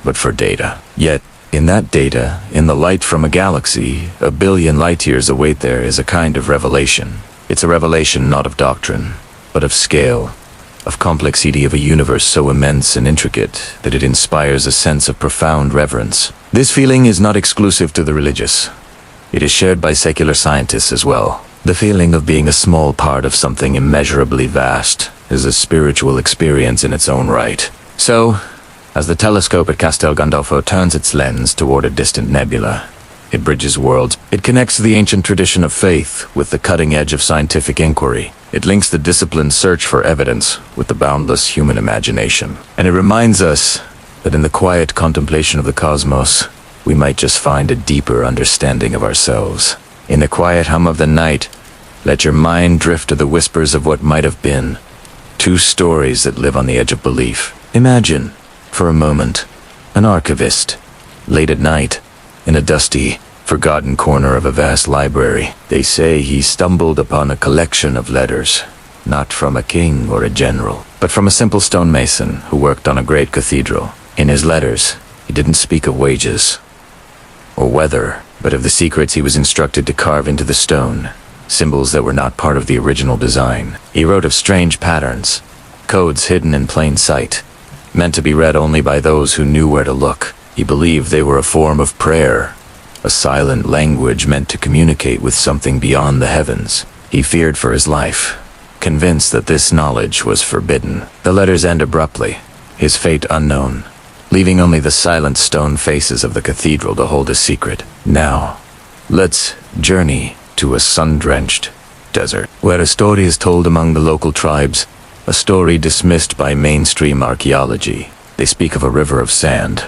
but for data. Yet, in that data, in the light from a galaxy, a billion light-years await, there is a kind of revelation. It's a revelation not of doctrine, but of scale, of complexity of a universe so immense and intricate that it inspires a sense of profound reverence. This feeling is not exclusive to the religious. It is shared by secular scientists as well. The feeling of being a small part of something immeasurably vast is a spiritual experience in its own right. So, as the telescope at Castel Gandolfo turns its lens toward a distant nebula, it bridges worlds. It connects the ancient tradition of faith with the cutting edge of scientific inquiry. It links the disciplined search for evidence with the boundless human imagination. And it reminds us that in the quiet contemplation of the cosmos, we might just find a deeper understanding of ourselves. In the quiet hum of the night, let your mind drift to the whispers of what might have been. Two stories that live on the edge of belief. Imagine, for a moment, an archivist, late at night, in a dusty, forgotten corner of a vast library. They say he stumbled upon a collection of letters, not from a king or a general, but from a simple stonemason who worked on a great cathedral. In his letters, he didn't speak of wages or weather, but of the secrets he was instructed to carve into the stone, symbols that were not part of the original design. He wrote of strange patterns, codes hidden in plain sight, meant to be read only by those who knew where to look. He believed they were a form of prayer, a silent language meant to communicate with something beyond the heavens. He feared for his life, convinced that this knowledge was forbidden. The letters end abruptly, his fate unknown, leaving only the silent stone faces of the cathedral to hold a secret. Now, let's journey to a sun-drenched desert, where a story is told among the local tribes, a story dismissed by mainstream archaeology. They speak of a river of sand,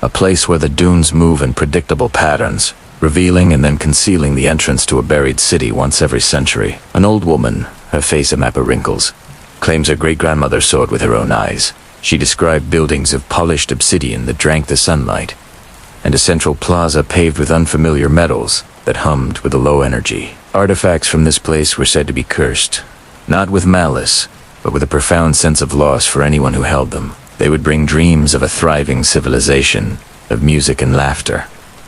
a place where the dunes move in predictable patterns, revealing and then concealing the entrance to a buried city once every century. An old woman, her face a map of wrinkles, claims her great-grandmother saw it with her own eyes. She described buildings of polished obsidian that drank the sunlight, and a central plaza paved with unfamiliar metals that hummed with a low energy. Artifacts from this place were said to be cursed, not with malice, but with a profound sense of loss for anyone who held them. They would bring dreams of a thriving civilization, of music and laughter,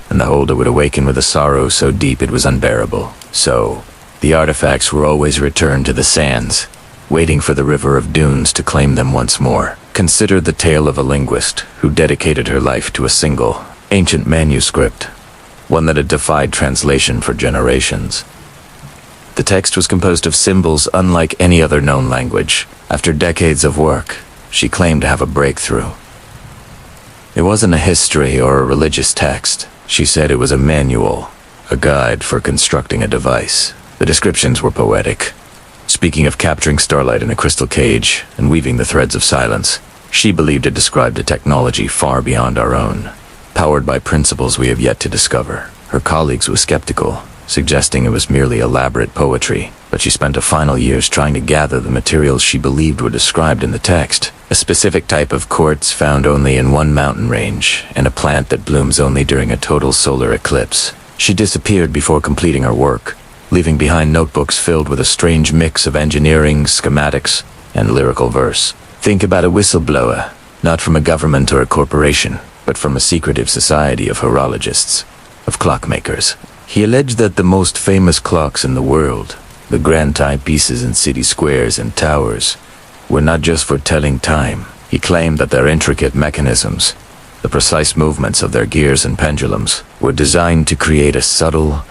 and the holder would awaken with a sorrow so deep it was unbearable. So, the artifacts were always returned to the sands, waiting for the river of dunes to claim them once more. Consider the tale of a linguist who dedicated her life to a single, ancient manuscript, one that had defied translation for generations. The text was composed of symbols unlike any other known language. After decades of work, she claimed to have a breakthrough. It wasn't a history or a religious text. She said it was a manual, a guide for constructing a device. The descriptions were poetic, speaking of capturing starlight in a crystal cage and weaving the threads of silence. She believed it described a technology far beyond our own, powered by principles we have yet to discover. Her colleagues were skeptical, suggesting it was merely elaborate poetry, but she spent her final years trying to gather the materials she believed were described in the text. A specific type of quartz found only in one mountain range, and a plant that blooms only during a total solar eclipse. She disappeared before completing her work, leaving behind notebooks filled with a strange mix of engineering, schematics, and lyrical verse. Think about a whistleblower, not from a government or a corporation, but from a secretive society of horologists, of clockmakers. He alleged that the most famous clocks in the world, the grand timepieces in city squares and towers, were not just for telling time. He claimed that their intricate mechanisms, the precise movements of their gears and pendulums, were designed to create a subtle,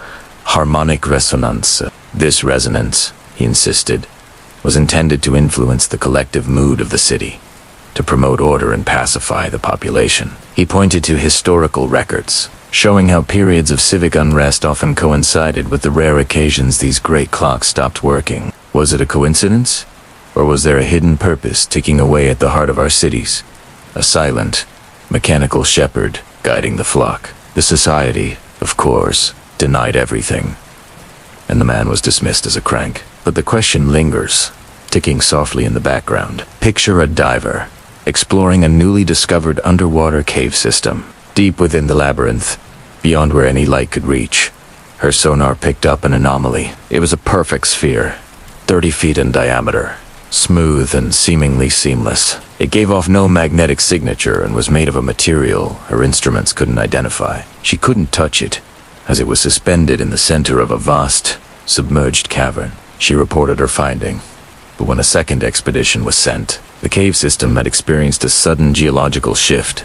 harmonic resonance. This resonance, he insisted, was intended to influence the collective mood of the city, to promote order and pacify the population. He pointed to historical records, showing how periods of civic unrest often coincided with the rare occasions these great clocks stopped working. Was it a coincidence? Or was there a hidden purpose ticking away at the heart of our cities? A silent, mechanical shepherd guiding the flock. The society, of course, denied everything, and the man was dismissed as a crank. But the question lingers, ticking softly in the background. Picture a diver, exploring a newly discovered underwater cave system. Deep within the labyrinth, beyond where any light could reach, her sonar picked up an anomaly. It was a perfect sphere, 30 feet in diameter, smooth and seemingly seamless. It gave off no magnetic signature and was made of a material her instruments couldn't identify. She couldn't touch it, as it was suspended in the center of a vast, submerged cavern. She reported her finding, but when a second expedition was sent, the cave system had experienced a sudden geological shift.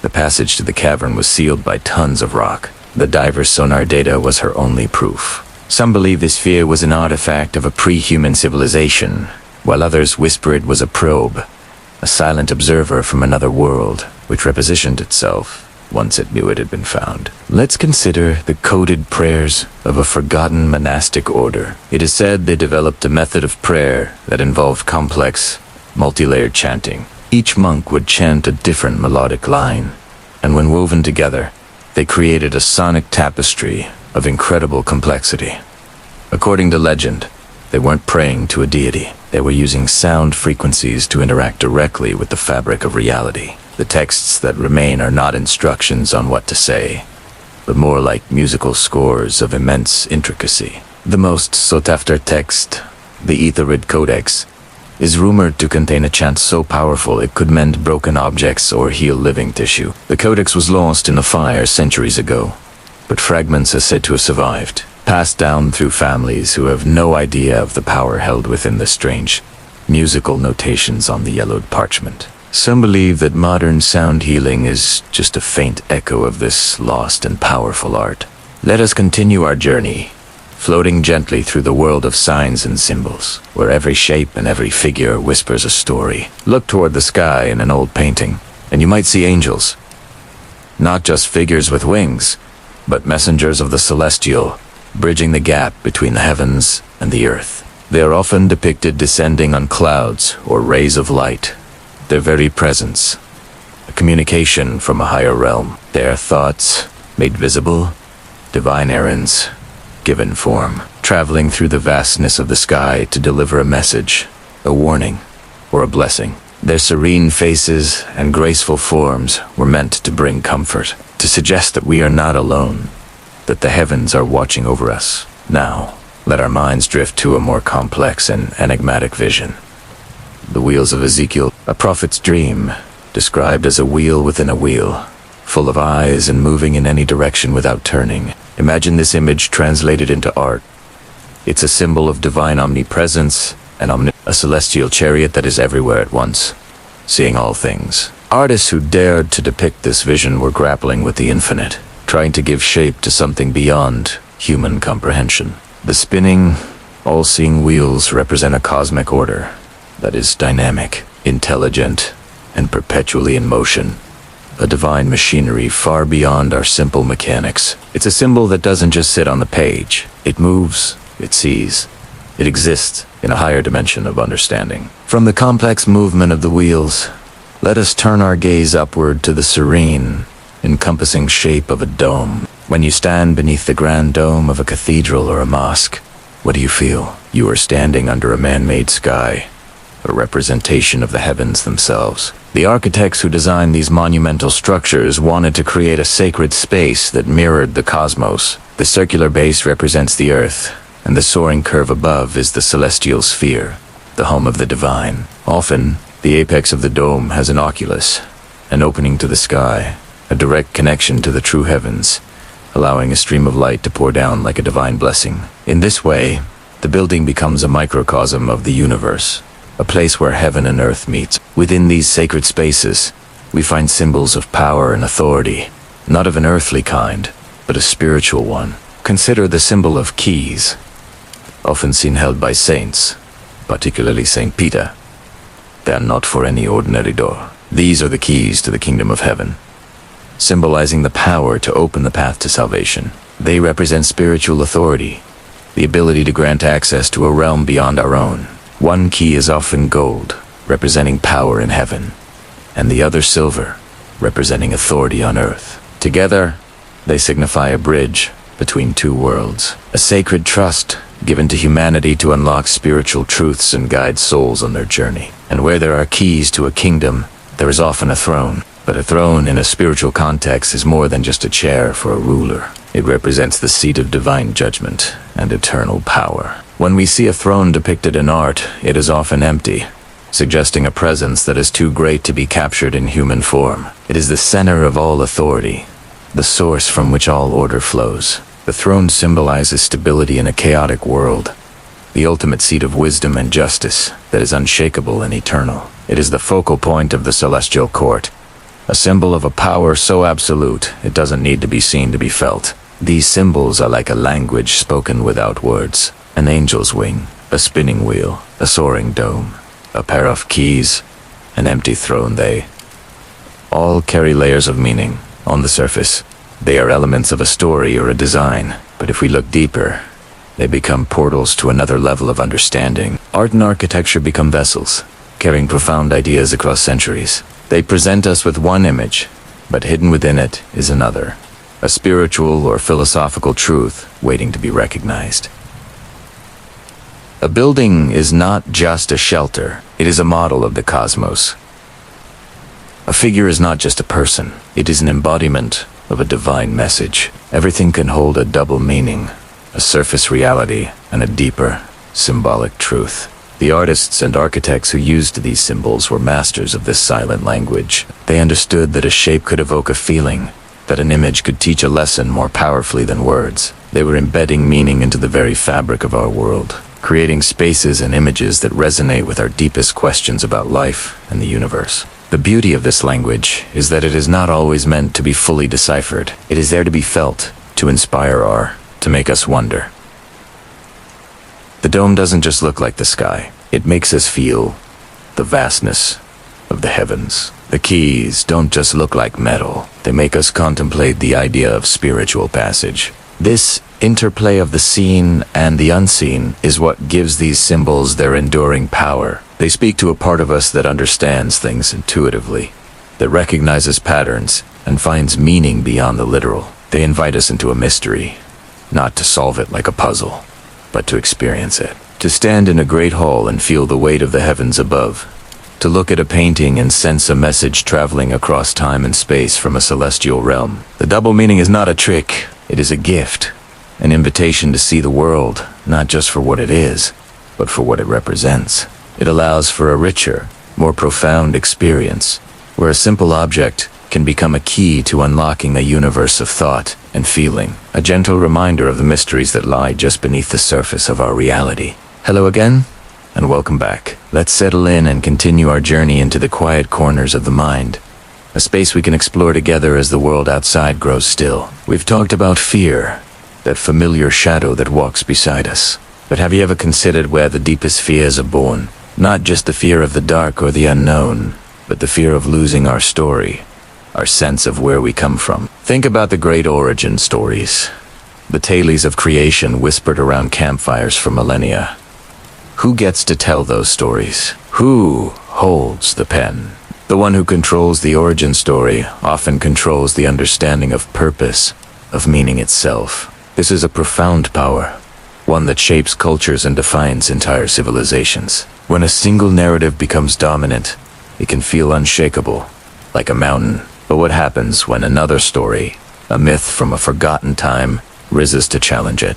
The passage to the cavern was sealed by tons of rock. The diver's sonar data was her only proof. Some believe this sphere was an artifact of a pre-human civilization, while others whisper it was a probe, a silent observer from another world, which repositioned itself once it knew it had been found. Let's consider the coded prayers of a forgotten monastic order. It is said they developed a method of prayer that involved complex, multi-layered chanting. Each monk would chant a different melodic line, and when woven together, they created a sonic tapestry of incredible complexity. According to legend, they weren't praying to a deity. They were using sound frequencies to interact directly with the fabric of reality. The texts that remain are not instructions on what to say, but more like musical scores of immense intricacy. The most sought-after text, the Etherid Codex, is rumored to contain a chant so powerful it could mend broken objects or heal living tissue. The codex was lost in a fire centuries ago, but fragments are said to have survived, passed down through families who have no idea of the power held within the strange musical notations on the yellowed parchment. Some believe that modern sound healing is just a faint echo of this lost and powerful art. Let us continue our journey, floating gently through the world of signs and symbols, where every shape and every figure whispers a story. Look toward the sky in an old painting, and you might see angels. Not just figures with wings, but messengers of the celestial, bridging the gap between the heavens and the earth. They are often depicted descending on clouds or rays of light, their very presence, a communication from a higher realm. Their thoughts, made visible, divine errands, given form, traveling through the vastness of the sky to deliver a message, a warning, or a blessing. Their serene faces and graceful forms were meant to bring comfort, to suggest that we are not alone, that the heavens are watching over us. Now, let our minds drift to a more complex and enigmatic vision. The wheels of Ezekiel, a prophet's dream, described as a wheel within a wheel, full of eyes and moving in any direction without turning. Imagine this image translated into art. It's a symbol of divine omnipresence and a celestial chariot that is everywhere at once, seeing all things. Artists who dared to depict this vision were grappling with the infinite, trying to give shape to something beyond human comprehension. The spinning, all-seeing wheels represent a cosmic order that is dynamic, intelligent, and perpetually in motion. A divine machinery far beyond our simple mechanics. It's a symbol that doesn't just sit on the page. It moves, it sees, it exists in a higher dimension of understanding. From the complex movement of the wheels, let us turn our gaze upward to the serene, encompassing shape of a dome. When you stand beneath the grand dome of a cathedral or a mosque, what do you feel? You are standing under a man-made sky, a representation of the heavens themselves. The architects who designed these monumental structures wanted to create a sacred space that mirrored the cosmos. The circular base represents the earth, and the soaring curve above is the celestial sphere, the home of the divine. Often, the apex of the dome has an oculus, an opening to the sky, a direct connection to the true heavens, allowing a stream of light to pour down like a divine blessing. In this way, the building becomes a microcosm of the universe, a place where heaven and earth meet. Within these sacred spaces, we find symbols of power and authority, not of an earthly kind, but a spiritual one. Consider the symbol of keys, often seen held by saints, particularly Saint Peter. They are not for any ordinary door. These are the keys to the kingdom of heaven, symbolizing the power to open the path to salvation. They represent spiritual authority, the ability to grant access to a realm beyond our own. One key is often gold, representing power in heaven, and the other silver, representing authority on earth. Together, they signify a bridge between two worlds, a sacred trust given to humanity to unlock spiritual truths and guide souls on their journey. And where there are keys to a kingdom, there is often a throne. But a throne in a spiritual context is more than just a chair for a ruler. It represents the seat of divine judgment and eternal power. When we see a throne depicted in art, it is often empty, suggesting a presence that is too great to be captured in human form. It is the center of all authority, the source from which all order flows. The throne symbolizes stability in a chaotic world, the ultimate seat of wisdom and justice that is unshakable and eternal. It is the focal point of the celestial court, a symbol of a power so absolute it doesn't need to be seen to be felt. These symbols are like a language spoken without words. An angel's wing, a spinning wheel, a soaring dome, a pair of keys, an empty throne, they all carry layers of meaning. On the surface, they are elements of a story or a design, but if we look deeper, they become portals to another level of understanding. Art and architecture become vessels, carrying profound ideas across centuries. They present us with one image, but hidden within it is another, a spiritual or philosophical truth waiting to be recognized. A building is not just a shelter, it is a model of the cosmos. A figure is not just a person, it is an embodiment of a divine message. Everything can hold a double meaning, a surface reality, and a deeper, symbolic truth. The artists and architects who used these symbols were masters of this silent language. They understood that a shape could evoke a feeling, that an image could teach a lesson more powerfully than words. They were embedding meaning into the very fabric of our world, creating spaces and images that resonate with our deepest questions about life and the universe. The beauty of this language is that it is not always meant to be fully deciphered. It is there to be felt, to inspire awe, to make us wonder. The dome doesn't just look like the sky. It makes us feel the vastness of the heavens. The keys don't just look like metal. They make us contemplate the idea of spiritual passage. This interplay of the seen and the unseen is what gives these symbols their enduring power. They speak to a part of us that understands things intuitively, that recognizes patterns and finds meaning beyond the literal. They invite us into a mystery, not to solve it like a puzzle, but to experience it. To stand in a great hall and feel the weight of the heavens above. To look at a painting and sense a message traveling across time and space from a celestial realm. The double meaning is not a trick, it is a gift. An invitation to see the world, not just for what it is, but for what it represents. It allows for a richer, more profound experience, where a simple object can become a key to unlocking a universe of thought and feeling, a gentle reminder of the mysteries that lie just beneath the surface of our reality. Hello again, and welcome back. Let's settle in and continue our journey into the quiet corners of the mind, a space we can explore together as the world outside grows still. We've talked about fear, the that familiar shadow that walks beside us. But have you ever considered where the deepest fears are born? Not just the fear of the dark or the unknown, but the fear of losing our story, our sense of where we come from. Think about the great origin stories, the tales of creation whispered around campfires for millennia. Who gets to tell those stories? Who holds the pen? The one who controls the origin story often controls the understanding of purpose, of meaning itself. This is a profound power, one that shapes cultures and defines entire civilizations. When a single narrative becomes dominant, it can feel unshakable, like a mountain. But what happens when another story, a myth from a forgotten time, rises to challenge it?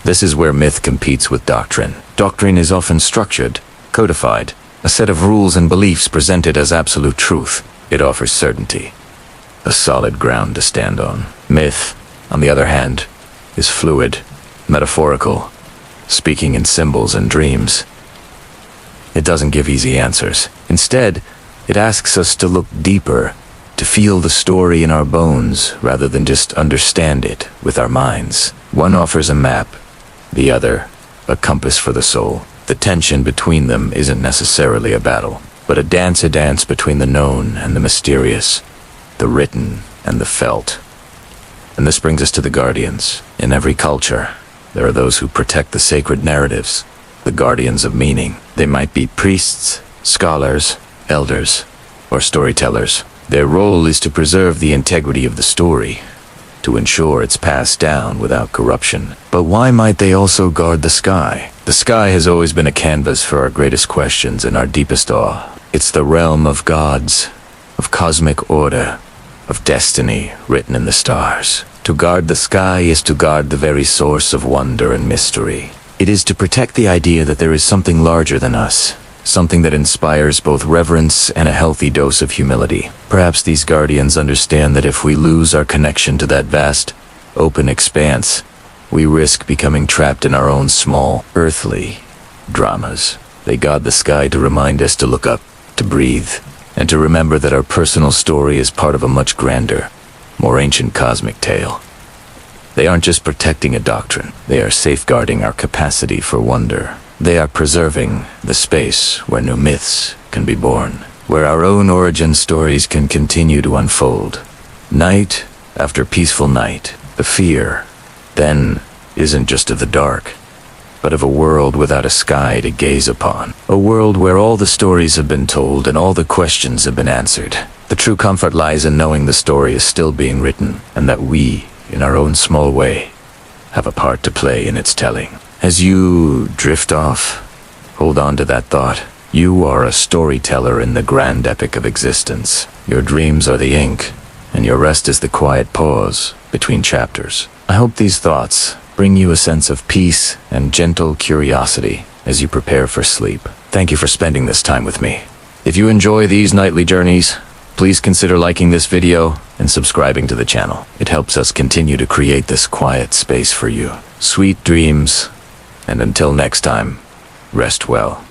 This is where myth competes with doctrine. Doctrine is often structured, codified, a set of rules and beliefs presented as absolute truth. It offers certainty, a solid ground to stand on. Myth, on the other hand, is fluid, metaphorical, speaking in symbols and dreams. It doesn't give easy answers. Instead, it asks us to look deeper, to feel the story in our bones rather than just understand it with our minds. One offers a map, the other, a compass for the soul. The tension between them isn't necessarily a battle, but a dance between the known and the mysterious, the written and the felt. And this brings us to the guardians. In every culture, there are those who protect the sacred narratives, the guardians of meaning. They might be priests, scholars, elders, or storytellers. Their role is to preserve the integrity of the story, to ensure it's passed down without corruption. But why might they also guard the sky? The sky has always been a canvas for our greatest questions and our deepest awe. It's the realm of gods, of cosmic order, of destiny written in the stars. To guard the sky is to guard the very source of wonder and mystery. It is to protect the idea that there is something larger than us, something that inspires both reverence and a healthy dose of humility. Perhaps these guardians understand that if we lose our connection to that vast, open expanse, we risk becoming trapped in our own small, earthly dramas. They guard the sky to remind us to look up, to breathe, and to remember that our personal story is part of a much grander, more ancient cosmic tale. They aren't just protecting a doctrine, they are safeguarding our capacity for wonder. They are preserving the space where new myths can be born, where our own origin stories can continue to unfold. Night after peaceful night, the fear then isn't just of the dark, but of a world without a sky to gaze upon. A world where all the stories have been told and all the questions have been answered. The true comfort lies in knowing the story is still being written, and that we, in our own small way, have a part to play in its telling. As you drift off, hold on to that thought. You are a storyteller in the grand epic of existence. Your dreams are the ink, and your rest is the quiet pause between chapters. I hope these thoughts bring you a sense of peace and gentle curiosity as you prepare for sleep. Thank you for spending this time with me. If you enjoy these nightly journeys, please consider liking this video and subscribing to the channel. It helps us continue to create this quiet space for you. Sweet dreams, and until next time, rest well.